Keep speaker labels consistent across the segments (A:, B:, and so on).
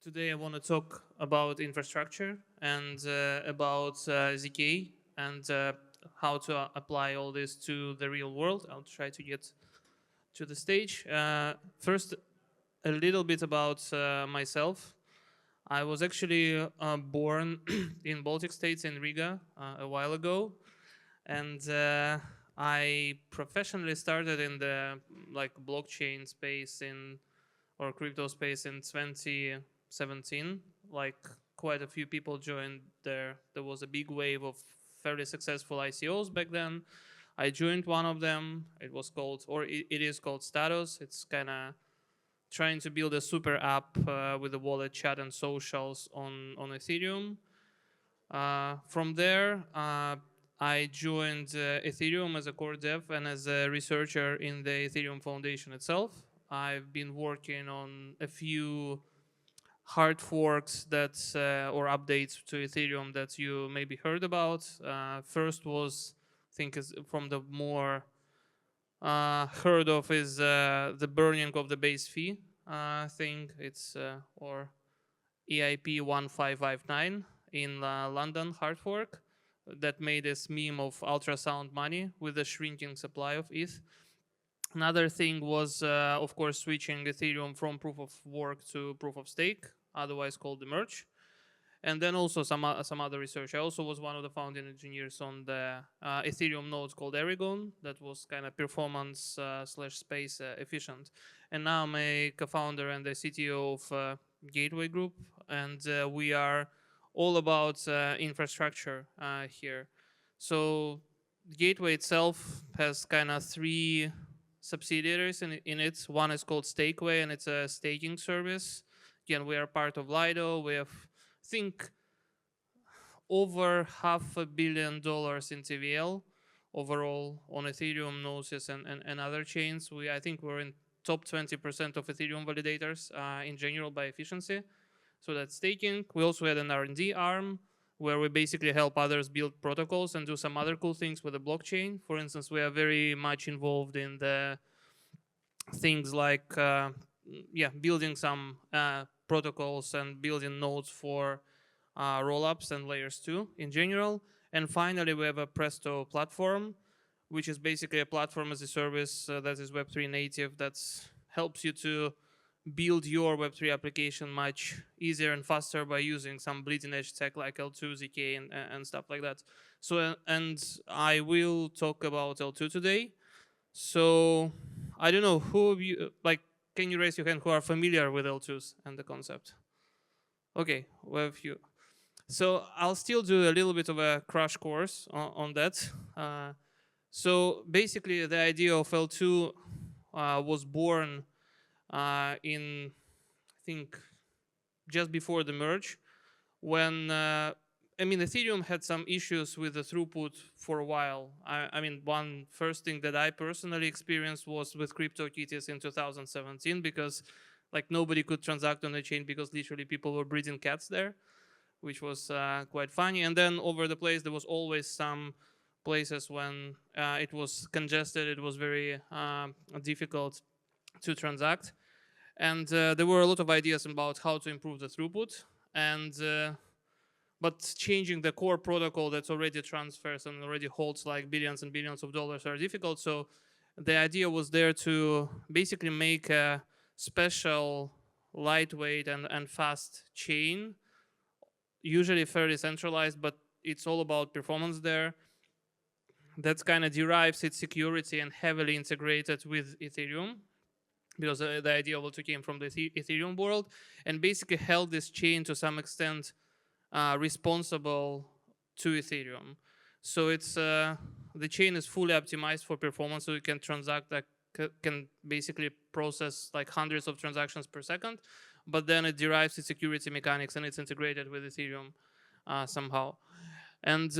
A: Today I want to talk about infrastructure and about zk and how to apply all this to the real world. I'll try to get to the stage. First, a little bit about myself. I was actually born in Baltic states in Riga a while ago, and I professionally started in the blockchain space in or crypto space in 2017. Like quite a few people joined there. There was a big wave of fairly successful ICOs back then. I joined one of them. It was called, or it is called Status. It's kind of trying to build a super app with the wallet, chat, and socials on Ethereum. From there, I joined Ethereum as a core dev and as a researcher in the Ethereum Foundation itself. I've been working on a few hard forks that or updates to Ethereum that you maybe heard about. First was, I think, is from the more heard of is the burning of the base fee thing. It's or EIP 1559 in London hard fork that made this meme of ultrasound money with a shrinking supply of ETH. Another thing was, of course, switching Ethereum from proof of work to proof of stake, otherwise called the merge. And then also some other research. I also was one of the founding engineers on the Ethereum node called Erigon that was kind of performance slash space efficient. And now I'm a co-founder and the CTO of Gateway Group, and we are all about infrastructure here. So Gateway itself has kind of three subsidiaries in it. One is called Stakeway, and it's a staking service. Again, we are part of Lido. We have, I think, over $500 million in TVL overall on Ethereum, Gnosis, and other chains. I think we're in top 20% of Ethereum validators in general by efficiency. So that's staking. We also had an R&D arm where we basically help others build protocols and do some other cool things with the blockchain. For instance, we are very much involved in the things like building some protocols and building nodes for rollups and layers 2 in general. And finally, we have a Presto platform, which is basically a platform as a service that is Web3 native that helps you to build your Web3 application much easier and faster by using some bleeding edge tech like L2, ZK, and stuff like that. So, and I will talk about L2 today. So, I don't know, who of you, can you raise your hand who are familiar with L2s and the concept? Okay, we have a few. So I'll still do a little bit of a crash course on that. So basically the idea of L2 was born in, I think, just before the merge, when Ethereum had some issues with the throughput for a while. One first thing that I personally experienced was with CryptoKitties in 2017, because nobody could transact on the chain because literally people were breeding cats there, which was quite funny. And then over the place, there was always some places when it was congested, it was very difficult to transact. And there were a lot of ideas about how to improve the throughput. And but changing the core protocol that already transfers and already holds billions and billions of dollars are difficult. So the idea was there to basically make a special lightweight and fast chain, usually fairly centralized, but it's all about performance there. That kind of derives its security and heavily integrated with Ethereum, because the idea also came from the Ethereum world, and basically held this chain to some extent responsible to Ethereum. So it's the chain is fully optimized for performance, so you can transact, can basically process hundreds of transactions per second, but then it derives its security mechanics and it's integrated with Ethereum somehow. And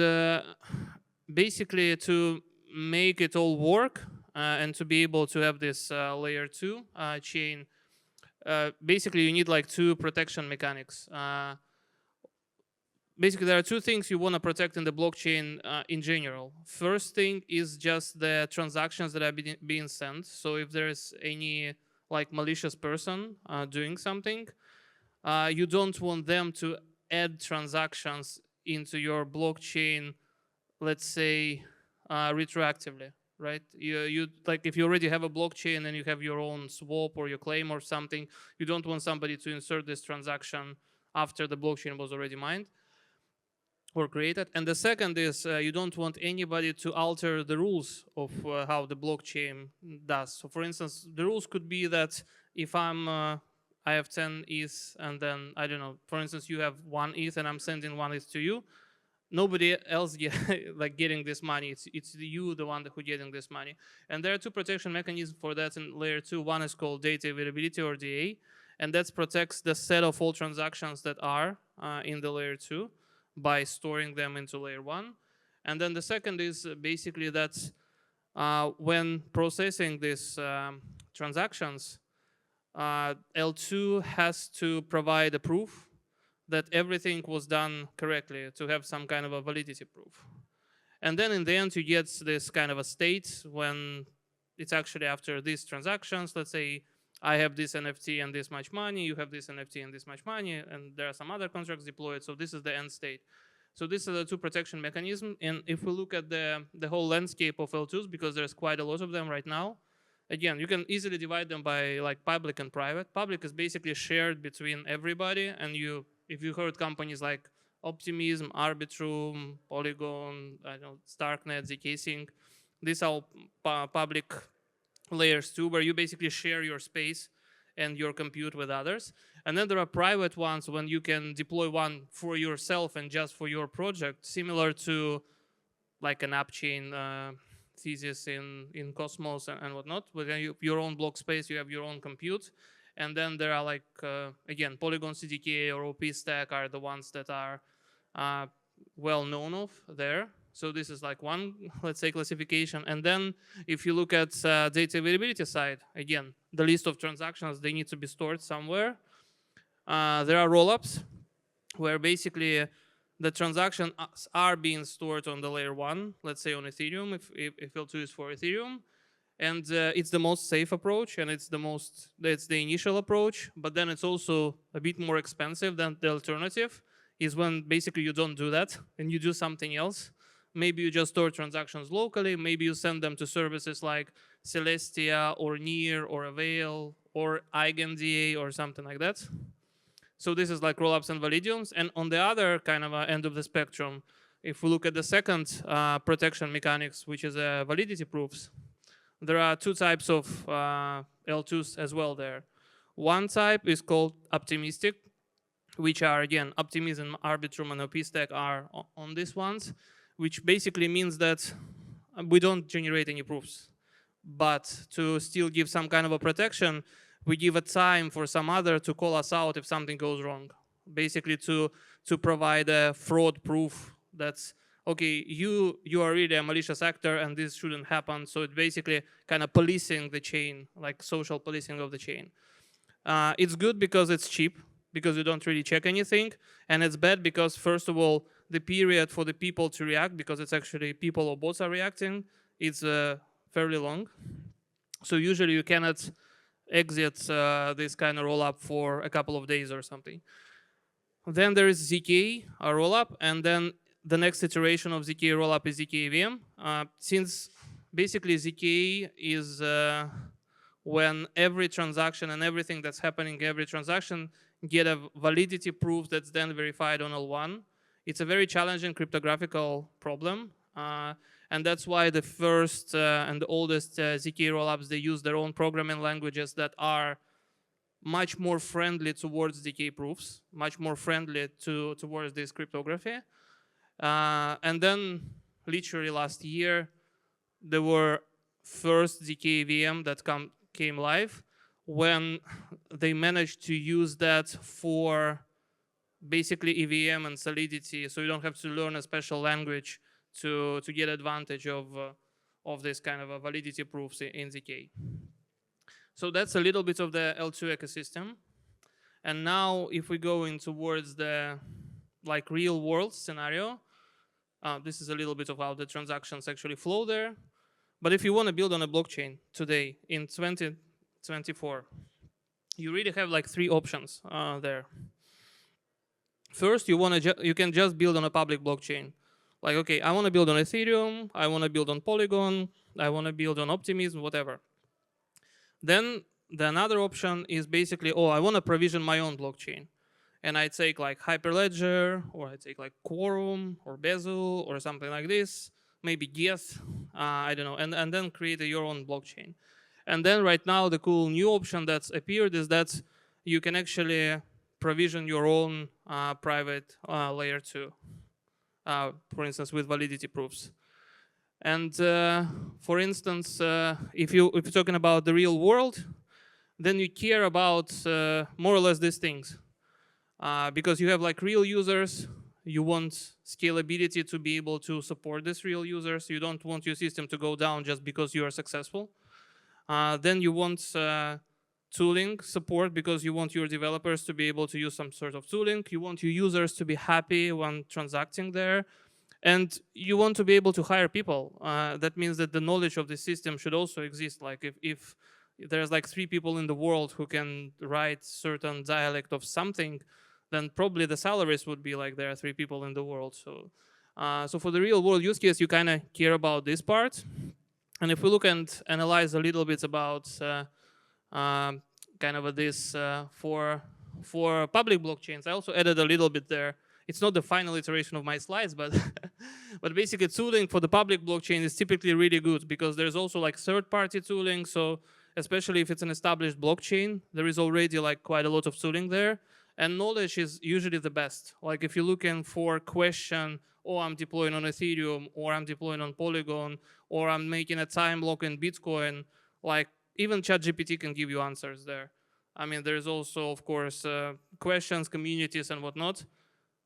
A: basically to make it all work and to be able to have this layer 2 chain, basically you need two protection mechanics. Basically, there are two things you want to protect in the blockchain in general. First thing is just the transactions that are being sent. So if there is any malicious person doing something, you don't want them to add transactions into your blockchain, let's say, retroactively, right? You like if you already have a blockchain and you have your own swap or your claim or something, you don't want somebody to insert this transaction after the blockchain was already mined or created. And the second is you don't want anybody to alter the rules of how the blockchain does. So for instance, the rules could be that if I have 10 ETH and then, I don't know, for instance, you have 1 ETH and I'm sending 1 ETH to you, nobody else getting this money. It's you, the one who getting this money. And there are two protection mechanisms for that in layer 2. One is called data availability, or DA, and that protects the set of all transactions that are in the layer 2 by storing them into layer 1. And then the second is basically that when processing these transactions, L2 has to provide a proof that everything was done correctly, to have some kind of a validity proof. And then in the end, you get this kind of a state when it's actually after these transactions. Let's say I have this NFT and this much money, you have this NFT and this much money, and there are some other contracts deployed. So this is the end state. So these are the two protection mechanisms. And if we look at the whole landscape of L2s, because there's quite a lot of them right now, again, you can easily divide them by like public and private. Public is basically shared between everybody, and if you heard companies like Optimism, Arbitrum, Polygon, I don't know, Starknet, zkSync, these are all public layers too, where you basically share your space and your compute with others. And then there are private ones when you can deploy one for yourself and just for your project, similar to like an app chain thesis in Cosmos and whatnot. Within your own block space, you have your own compute. And then there are like, again, Polygon CDK or OP stack are the ones that are well known of there. So this is like one, let's say, classification. And then if you look at data availability side, again, the list of transactions, they need to be stored somewhere. There are rollups where basically the transactions are being stored on the layer 1, let's say on Ethereum, if L2 is for Ethereum. And it's the most safe approach, and it's the initial approach, but then it's also a bit more expensive than the alternative, is when basically you don't do that and you do something else. Maybe you just store transactions locally, maybe you send them to services like Celestia or Near or Avail or EigenDA or something like that. So this is like rollups and validiums. And on the other kind of end of the spectrum, if we look at the second protection mechanics, which is validity proofs, there are two types of L2s as well there. One type is called optimistic, which are, again, Optimism, Arbitrum, and OP stack are on these ones, which basically means that we don't generate any proofs. But to still give some kind of a protection, we give a time for some other to call us out if something goes wrong. Basically to provide a fraud proof that's, okay, you are really a malicious actor and this shouldn't happen. So it's basically kind of policing the chain, like social policing of the chain. It's good because it's cheap, because you don't really check anything. And it's bad because, first of all, the period for the people to react, because it's actually people or bots are reacting, is fairly long. So usually you cannot exit this kind of rollup for a couple of days or something. Then there is zk, a rollup, and then the next iteration of zk rollup is zkEVM. Since basically zk is when every transaction and everything that's happening, every transaction get a validity proof that's then verified on L1. It's a very challenging cryptographical problem. And that's why the first and the oldest zk rollups, they use their own programming languages that are much more friendly towards zk proofs, much more friendly towards this cryptography. And then literally last year, there were first zkEVM that came live when they managed to use that for basically EVM and solidity, so you don't have to learn a special language to get advantage of this kind of a validity proofs in zk. So that's a little bit of the L2 ecosystem. And now if we go in towards the like real world scenario, this is a little bit of how the transactions actually flow there. But if you want to build on a blockchain today in 2024, you really have like 3 options there. First, you can just build on a public blockchain. Like, okay, I want to build on Ethereum, I want to build on Polygon, I want to build on Optimism, whatever. Then the another option is basically, oh, I want to provision my own blockchain. And I take like Hyperledger, or I take like Quorum, or Bezel, or something like this, maybe Geth, I don't know, and then create your own blockchain. And then right now, the cool new option that's appeared is that you can actually provision your own private layer 2, for instance, with validity proofs. And for instance, if you're talking about the real world, then you care about more or less these things. Because you have like real users, you want scalability to be able to support these real users. You don't want your system to go down just because you are successful. Then you want tooling support because you want your developers to be able to use some sort of tooling. You want your users to be happy when transacting there. And you want to be able to hire people. That means that the knowledge of the system should also exist. Like if there's like 3 people in the world who can write certain dialect of something, then probably the salaries would be like there are 3 people in the world. So, so for the real world use case, you kind of care about this part. And if we look and analyze a little bit about kind of this for public blockchains, I also added a little bit there. It's not the final iteration of my slides, but but basically tooling for the public blockchain is typically really good because there's also like third-party tooling. So especially if it's an established blockchain, there is already like quite a lot of tooling there. And knowledge is usually the best. Like if you're looking for question, oh, I'm deploying on Ethereum, or I'm deploying on Polygon, or I'm making a time lock in Bitcoin, like even ChatGPT can give you answers there. I mean, there's also, of course, questions, communities, and whatnot.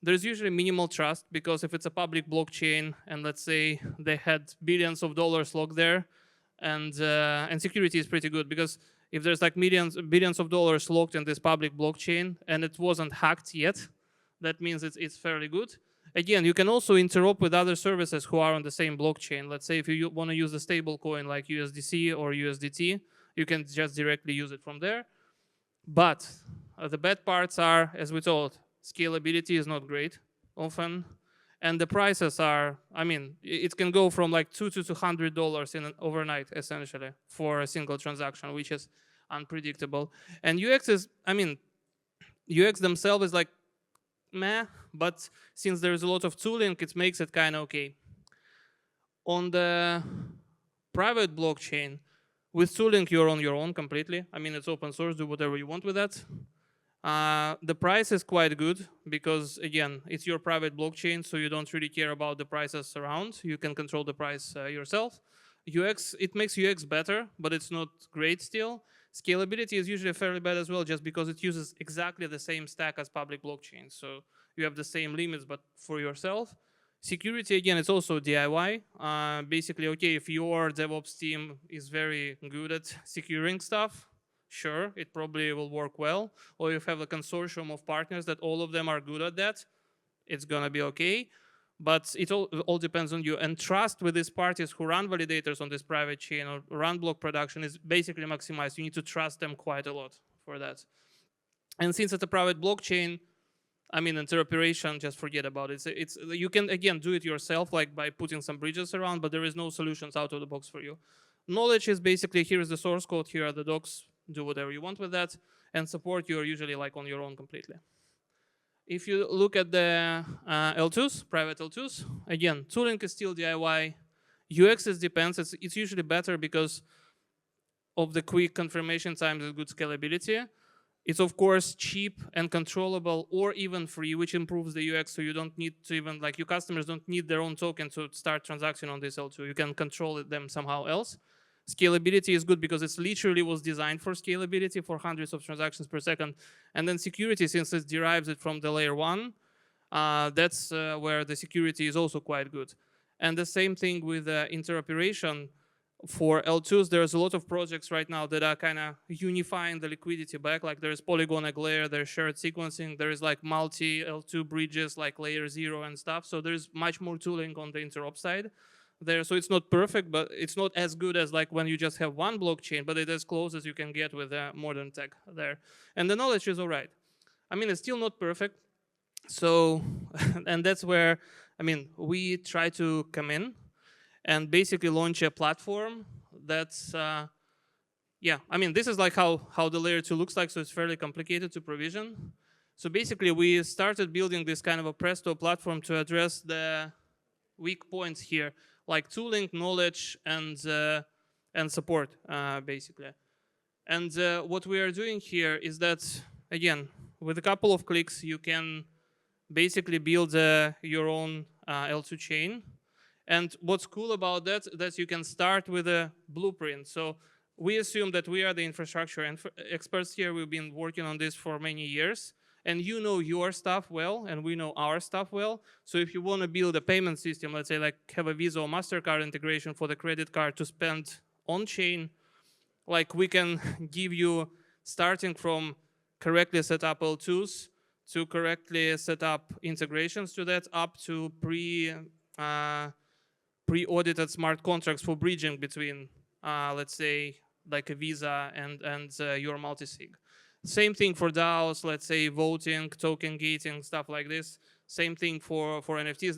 A: There's usually minimal trust because if it's a public blockchain and let's say they had billions of dollars locked there, and security is pretty good because if there's like billions of dollars locked in this public blockchain and it wasn't hacked yet, that means it's fairly good. Again, you can also interop with other services who are on the same blockchain. Let's say if you want to use a stable coin like USDC or USDT, you can just directly use it from there. But the bad parts are, as we told, scalability is not great often. And the prices are, I mean, it can go from like $2 to $200 in an overnight, essentially, for a single transaction, which is unpredictable. And UX is, I mean, UX themselves is like, meh, but since there's a lot of tooling, it makes it kind of okay. On the private blockchain, with tooling, you're on your own completely. I mean, it's open source, do whatever you want with that. The price is quite good because, again, it's your private blockchain, so you don't really care about the prices around. You can control the price yourself. UX, it makes UX better, but it's not great still. Scalability is usually fairly bad as well, just because it uses exactly the same stack as public blockchains. So you have the same limits, but for yourself. Security, again, it's also DIY. Basically, okay, if your DevOps team is very good at securing stuff, sure, it probably will work well. Or if you have a consortium of partners that all of them are good at that, it's gonna be okay. But it all depends on you. And trust with these parties who run validators on this private chain or run block production is basically maximized. You need to trust them quite a lot for that. And since it's a private blockchain, I mean, interoperation, just forget about it. You can, again, do it yourself, like by putting some bridges around, but there is no solutions out of the box for you. Knowledge is basically, here is the source code, here are the docs, do whatever you want with that, and support you're usually like on your own completely. If you look at the L2s, private L2s, again, tooling is still DIY. UX depends, it's usually better because of the quick confirmation times and good scalability. It's of course cheap and controllable or even free, which improves the UX, so you don't need to even, like your customers don't need their own token to start transaction on this L2. You can control them somehow else. Scalability is good because it literally was designed for scalability for hundreds of transactions per second. And then security, since it derives it from the layer 1, that's where the security is also quite good. And the same thing with interoperation. For L2s, there's a lot of projects right now that are kind of unifying the liquidity back. Like there's Polygon egg layer, there's shared sequencing, there is like multi L2 bridges like layer 0 and stuff. So there's much more tooling on the interop side there. So it's not perfect, but it's not as good as like when you just have one blockchain, but it's as close as you can get with modern tech there. And the knowledge is all right. I mean, it's still not perfect. So, and that's where, I mean, we try to come in and basically launch a platform that's, yeah, I mean, this is like how the layer 2 looks like, so it's fairly complicated to provision. So basically, we started building this kind of a Presto platform to address the weak points here, like tooling, knowledge, and support, basically. And what we are doing here is that, again, with a couple of clicks, you can basically build your own L2 chain. And what's cool about that you can start with a blueprint. So we assume that we are the infrastructure experts here. We've been working on this for many years. And you know your stuff well, and we know our stuff well. So if you want to build a payment system, let's say like have a Visa or MasterCard integration for the credit card to spend on-chain, like we can give you, starting from correctly set up L2s to correctly set up integrations to that, up to pre-audited smart contracts for bridging between, let's say, like a Visa and your multisig. Same thing for DAOs, let's say voting, token gating, stuff like this. Same thing for NFTs.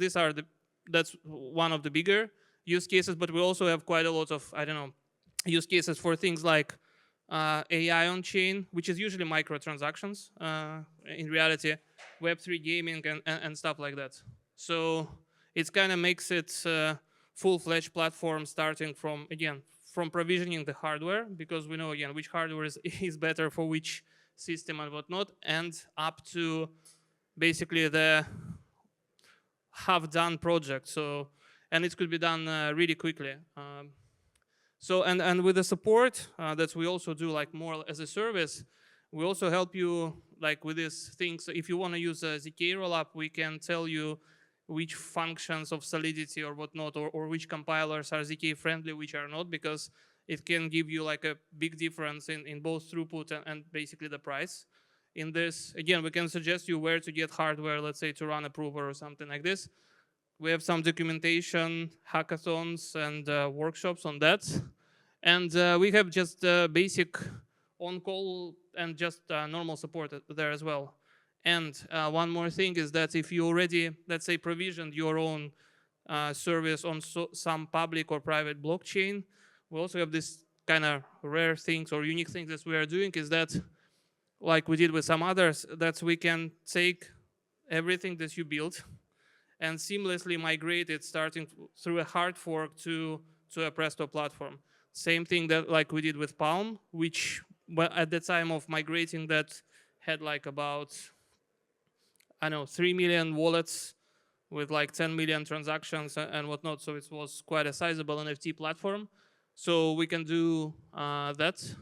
A: That's one of the bigger use cases, but we also have quite a lot of, I don't know, use cases for things like AI on chain, which is usually microtransactions. In reality, Web3 gaming and stuff like that. So it kind of makes it full-fledged platform, starting from, again, from provisioning the hardware, because we know, again, which hardware is better for which system and whatnot, and up to basically the half-done project. So, and it could be done really quickly. So, and with the support that we also do like more as a service, we also help you like with these things. So if you want to use a zk rollup, we can tell you which functions of Solidity or whatnot, or which compilers are zk friendly, which are not, because it can give you like a big difference in both throughput and basically the price. In this, again, we can suggest you where to get hardware, let's say to run a prover or something like this. We have some documentation, hackathons, and workshops on that. And we have just basic on-call and just normal support there as well. And one more thing is that if you already, let's say, provisioned your own service on some public or private blockchain, we also have this kind of rare things or unique things that we are doing, is that, like we did with some others, that we can take everything that you built and seamlessly migrate it, starting through a hard fork to a Presto platform. Same thing that like we did with Palm, which at the time of migrating that had like about, I don't know, 3 million wallets with like 10 million transactions and whatnot. So it was quite a sizable NFT platform. So we can do that.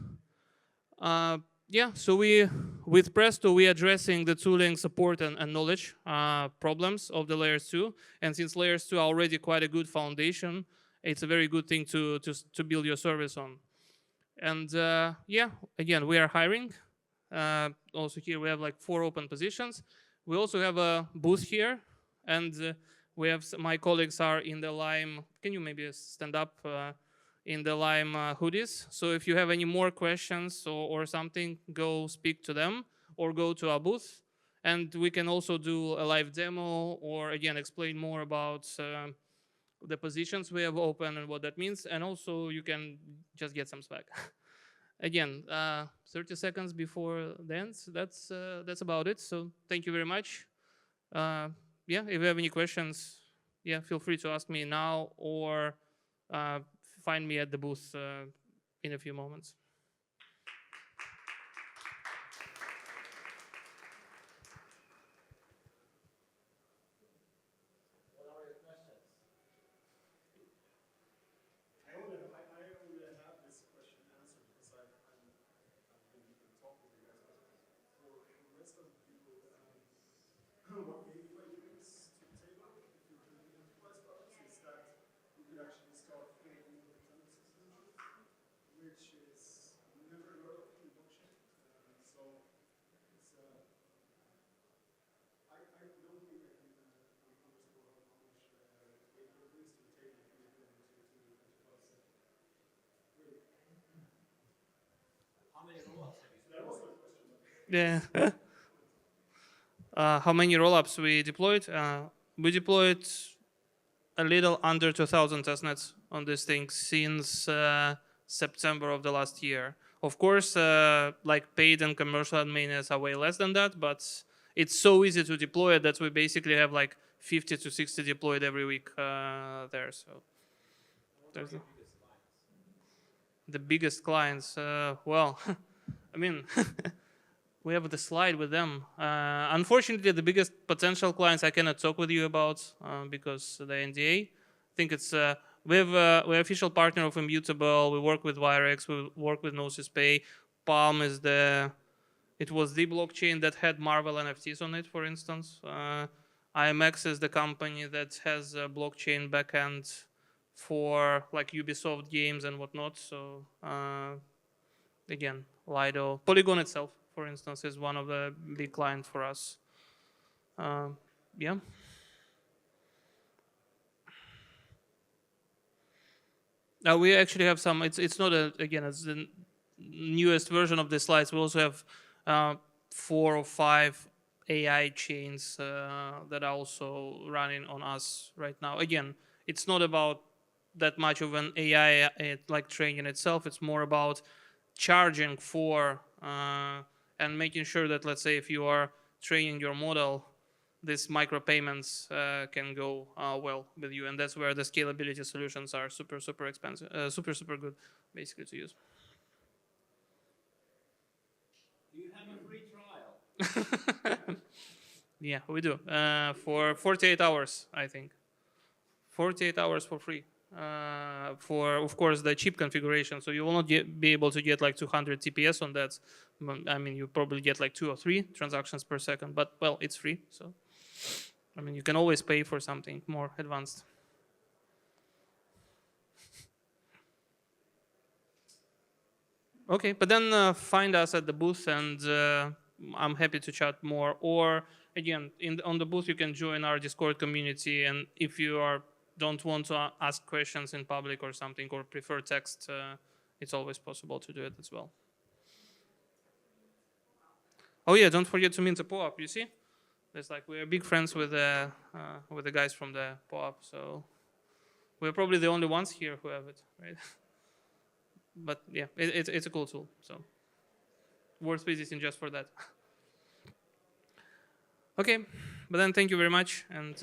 A: Yeah, so with Presto, we're addressing the tooling, support, and knowledge problems of the layers 2. And since layers 2 are already quite a good foundation, it's a very good thing to build your service on. And yeah, again, we are hiring. Also here we have like 4 open positions. We also have a booth here, and we have my colleagues are in the Lime. Can you maybe stand up? In the Lime hoodies. So if you have any more questions or something, go speak to them or go to our booth. And we can also do a live demo or again explain more about the positions we have open and what that means. And also you can just get some swag. Again, 30 seconds before the end. That's about it. So thank you very much. Yeah, if you have any questions, yeah, feel free to ask me now or find me at the booth in a few moments.
B: What are your questions? I already have this question answered because I've been talking to you guys. But for the rest of the people, what gateway brings to the table if you're building enterprise products is that you could actually start creating dependency solutions, which is never heard of in blockchain. So it's I don't think I can underscore how much gateway brings to the table if you're building
A: Yeah. How many rollups we deployed? We deployed a little under 2,000 testnets on this thing since September of the last year. Of course, like paid and commercial mainnets are way less than that, but it's so easy to deploy that we basically have like 50 to 60 deployed every week there. So there's the biggest clients. Well, I mean, we have the slide with them. Unfortunately, the biggest potential clients I cannot talk with you about because the NDA. I think it's we're official partner of Immutable. We work with Wirex. We work with Gnosis Pay. Palm is it was the blockchain that had Marvel NFTs on it, for instance. IMX is the company that has a blockchain backend for like Ubisoft games and whatnot. So again, Lido. Polygon itself, for instance, is one of the big clients for us. Yeah. Now we actually have some. It's not again. It's the newest version of the slides. We also have 4 or 5 AI chains that are also running on us right now. Again, it's not about that much of an AI like training itself. It's more about charging for and making sure that, let's say, if you are training your model, these micropayments can go well with you, and that's where the scalability solutions are super expensive, super good, basically, to use.
C: Do you have a free trial?
A: Yeah, we do. For 48 hours, I think. 48 hours for free. For, of course, the cheap configuration. So you will not be able to get like 200 TPS on that. I mean, you probably get like 2 or 3 transactions per second, but well, it's free. So, I mean, you can always pay for something more advanced. Okay, but then find us at the booth, and I'm happy to chat more. Or again, on the booth, you can join our Discord community, and if you don't want to ask questions in public or something, or prefer text, it's always possible to do it as well. Oh yeah, don't forget to mint the POAP. You see, there's like we're big friends with the guys from the POAP, so we're probably the only ones here who have it, right? But yeah, it's a cool tool, so worth visiting just for that. Okay, but then thank you very much, and